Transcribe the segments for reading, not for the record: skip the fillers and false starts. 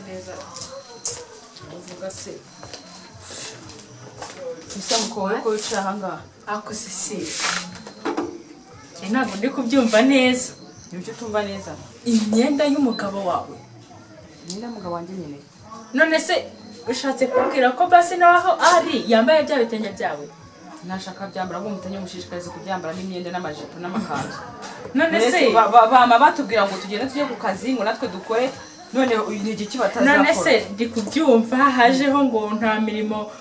neza uvuga se bisa mukowe ko wicara ahangaha ako sisi ntabwo ndi kubyumva neza. Nibyo tumva neza Imyenda y'umugabo wawe nyina mugabo wanjye nyine none se ushatse kubwira ko basi naho ari yambaye bya bitenge byawe nashaka byambara ngo mutenye mushishikarize kubyambara n'imyenda n'amajipo n'amakanzu none se bama batubwira ngo tugende tujye ku kazi ngo natwe dukore none intege kibatazakora none se ndi kubyumva hajeho ngo nta mirimo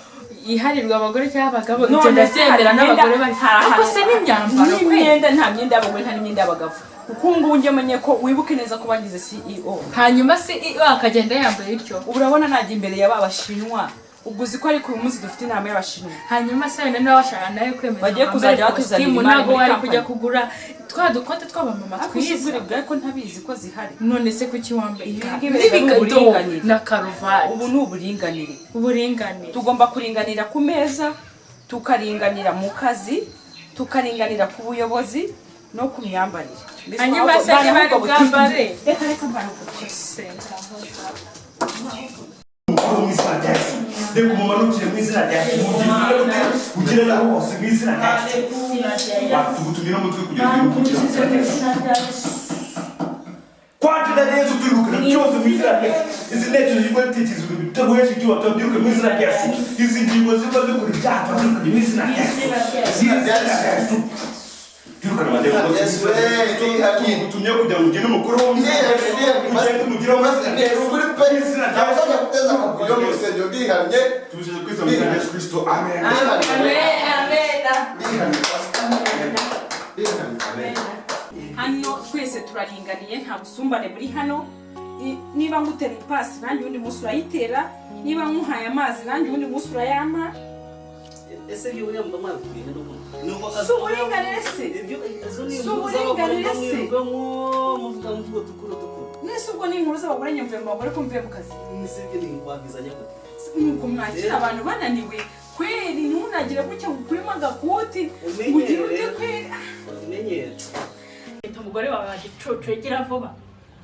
iharirwa abagore cyangwa abagabo none sembera n'abagore bari ariko se n'imyambaro n'imyenda nta myenda y'abagore nta n'imyenda y'abagabo kuko ngubu njye menye ko wibuke neza ko bagize CEO hanyuma CEO akagenda yambaye bityo urabona najya imbere y'abashinwa uguzi ko ariko uyu munsi dufite inama y'abashinwa hanyuma se wenda nawe washaka nawe kwemeza bagiye kuzajya batuzanira imari ntabwo wari kujya kugura twa dukote tw'abamama twiza bwa ko ntabizi ko zihari none se kuki wambaye n'ibikado na karuvati ubu ni uburinganire tugomba kuringanira ku meza tukaringanira mu kazi tukaringanira ku buyobozi no ku myambarire hanyuma se bari bwambare reka mbaruko de kumanukire mu izina rya kugira na hose mu izina rya tugutumira mutwe kugira ngo kugira kwati da Yesu turuka cyose mu izina rya izi neto zigwa titizo bitagoyesha cyo batabyuka mu izina rya izi ngingo zibaze kuri cyapa mu izina rya turuka na mademo Yesu tugutumye kugira ngo ugene umukuru wo mu ugende mugira mu izina rya izina rya kuteza kuyo mu senyo ndihamye tubije kwiza mu izina rya Yesu Kristo amen amen hano twese turaringaniye nta busumbane buri hano niba ngutera ipasi nanjye undi munsi urayitera niba nkuhaye amazi nanjye undi munsi urayampa ese byo uriya mba mwabwiye nuko si uburinganire se si uburinganire se muvuga tukuru nese ubwo ni inkuru z'abagore nyumviye mu bagore ko mvuye mu kazi nisebye ni kwagizanya gute nuko mwakira abantu bananiwe kweri ntunagire gutya ngo ukuremo agakoti ugire ute kweri umenyere umugore wawe wagicucu gira vuba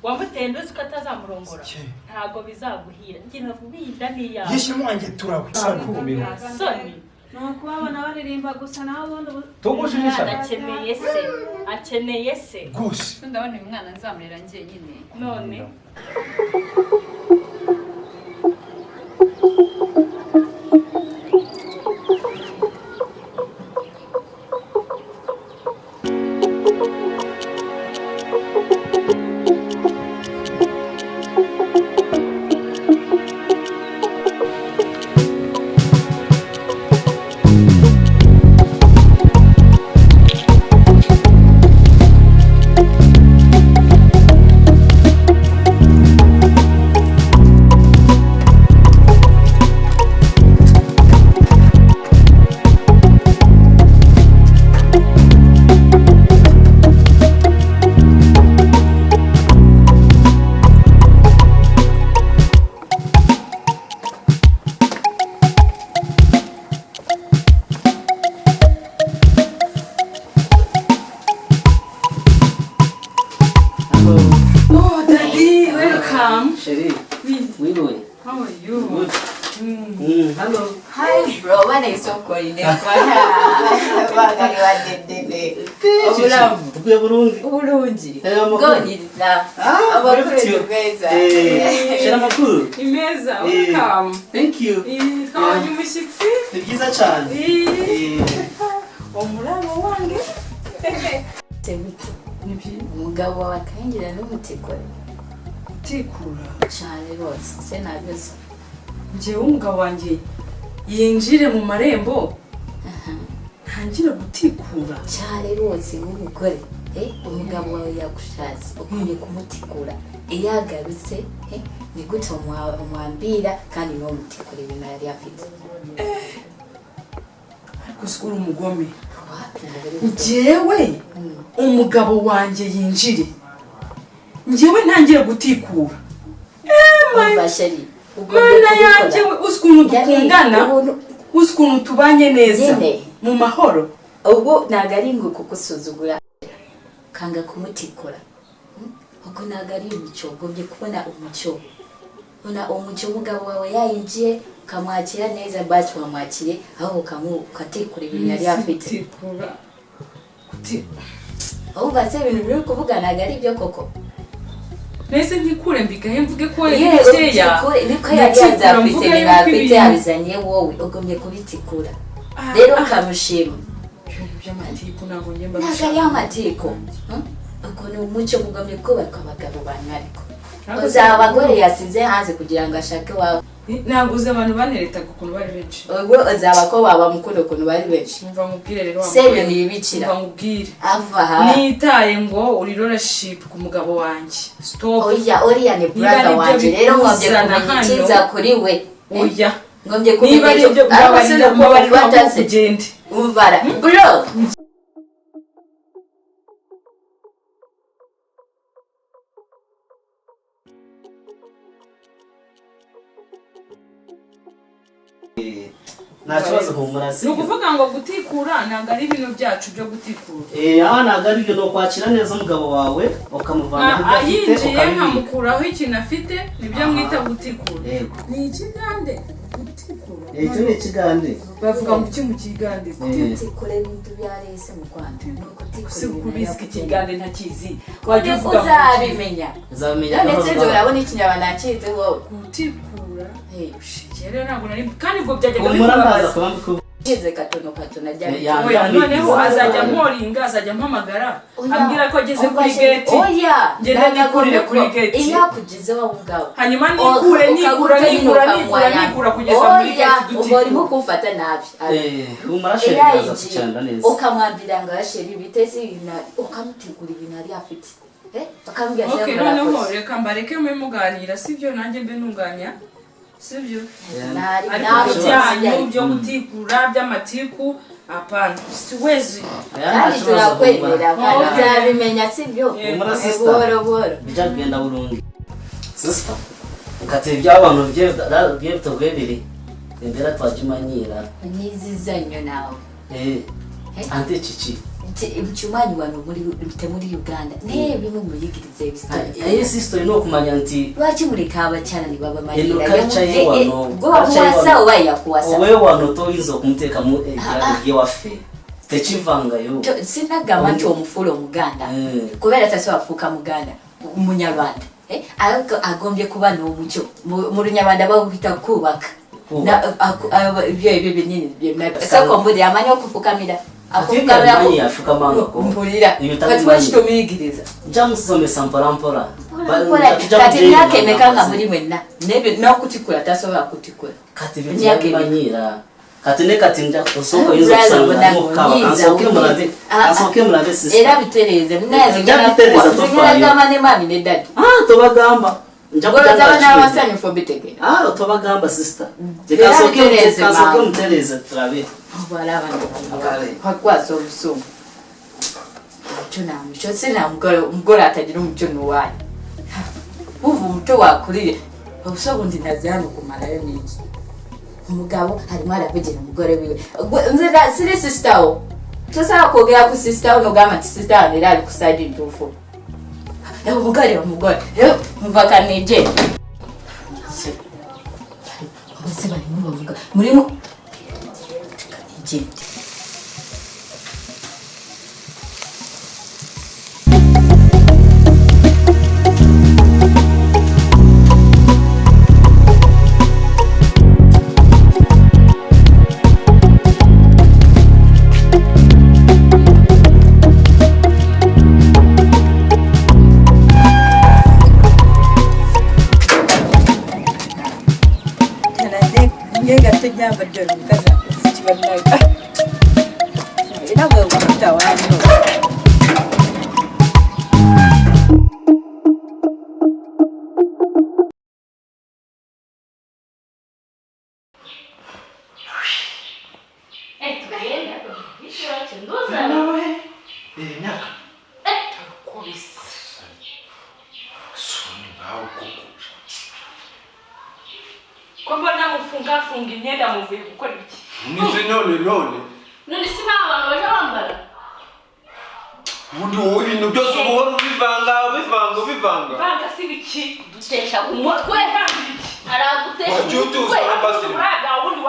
wamuteye nduzi ko atazamurongora ntago bizaguhira ngira vuba inda niyawe yishimo wanjye turawe soni nuko babona baririmba gusa naho ubundi tugushimisha akeneye se gusa ndabona uyu mwana nzamurera njye nyine none Hello. Hi bro, what is so calling them? Uburundi. Gonyiriza. Abakuru beza. Shira makuru. Imeza, welcome. Thank you. Twabonye umushyitsi. Ni byiza cyane. Umurabo wange. Umugabo wawe akayinjira n'umutikura. Gutikura cyane rwose se nabizo. Njyewe umugabo wanjye yinjire mu marembo ntangira gutikura cyane rwose nk'umugore umugabo wawe yagushatse ukwiye kumutikura iyo agarutse ni gute umwambira kandi no mutikura ibintu yari afite ariko uri umugome njyewe umugabo wanjye yinjire njyewe ntangire gutikura bashari Mana yanjye ukuntu dukundana ukuntu tubanye neza mu mahoro ubwo ntago ari ngo kugusuzugura kanga kumutikura ubwo ntago ari imico ugomye kubona umuco una umuco umugabo wawe yayinjiye ukamwakira neza basi wamwakire aho ukatikura ibintu yari afite aho base ibintu biri kuvugana ari byo koko nese ntikure mbigaye mvuge ko yeya niko yari yazafite n'afite yabizanye wowe ugomye kubitikura rero kamushima by'amatiko ntabwo njemba nagari amatiko uko ni umuco mugomye kubaka abagabo banariko uzaba abagore yasize hanze kugira ngo ashake wawe naguze abantu baneretaga ukuntu bari benshi ubwo uzaba ko baba mukundo ukuntu bari benshi mva mubwire rero seyo nibicira mva mubwire ava ha nitaye ngo uri relationship ku mugabo wanjye stop oya ni brother wanje rero ngomye kumenyiciza kuri we oya ngomye niba ari ibyo kumenyiciza kugende umvara bro nta kibazo humura si ukuvuga ngo gutikura ntabwo ari ibintu byacu byo gutikura aha ntabwo ari byo ni ukwakira neza umugabo wawe ukamuvana ibyo afite yinjiye nkamukuraho ikintu afite nibyo mwita gutikura yego ni ikigande gutikura icyo ni ikigande bavuga ngo iki mu kigande gutikura ibintu byarese mu Rwanda si kubizi ikigande ntakizi wajya uvuga uzabimenya uzabimenya ndetse urabona ikinyarwanda nakize wowe gutikura rero ntabwo nari kandi ubwo byajyaga bimubaza kize katono rya noneho azajya mporinga azajya mpamagara ambwira ko ageze kuri gate ngende nikurire kuri gate inakugize wa ngabo hanyuma nikura kugeza muri gate dutikura urimo kumfata nabi umarasheri aza kucyanda neza ukamwambira ngo asheri bitezi ukamutegura ibintu ari afite bakambwira se noneho reka mbareke muganira sibyo nanjye mbe ntunganya sibyo ariko byo gutikura by'amatiku apana siwezi kandi turakwemera kandi byabimenya sibyo buhoro bijagenda burundi sister ukate by'abantu bye biri imbere twajimanyira nizizanyo nawe ante cici mchumanyi wano muri Uganda ne bimwe muyigirize bisitari ayi sister no kumanya nti wachi muri kaba cyane ni baba marira go wasa waya kuwasa wewe wano to inzo kumuteka mu ya wafe techivanga yo sinagama cyo mufulo muganda kubera tase wafuka muganda umunyarwanda agombye kuba no mucyo mu runyarwanda bahita kubaka ibyo binini sako mburi amanya kufukamira afuka manga ko mbulira batwashito migiriza jamusome samparampora kati myake mekanga muri mwenna nebe no kutikura tasoba kutikura kati byakimanyira kati ne kati nja kusoko yizo kusanga mukaba asoke murave sister era bitereze mwazi bitereze tofanya ngama ne mami ne dad tobagamba njagora n'abasanyu fobitege tobagamba sister kasoke mutereze turabe baraba hakwaso busumu tuna mcho sina mugore atagira umuco nuwaye uvu umuco wakuriye ubusobundi nazano kumarayo niki umugabo harimo aravugira umugore wiwe nzira siri sister o sasa kogera ku sister no gama sister nirali kusadi ndufu umugore mvaka nije bose bari mu bavuga murimo Jim. Funga imyenda muvuye gukora iki? Nize none. None si abantu baje bambara. Ubu ibintu byose ubuhoro bivanga. Vanga si biki dutesha umutwe. araguteka Wajutu we usanga basi. uraga ubundi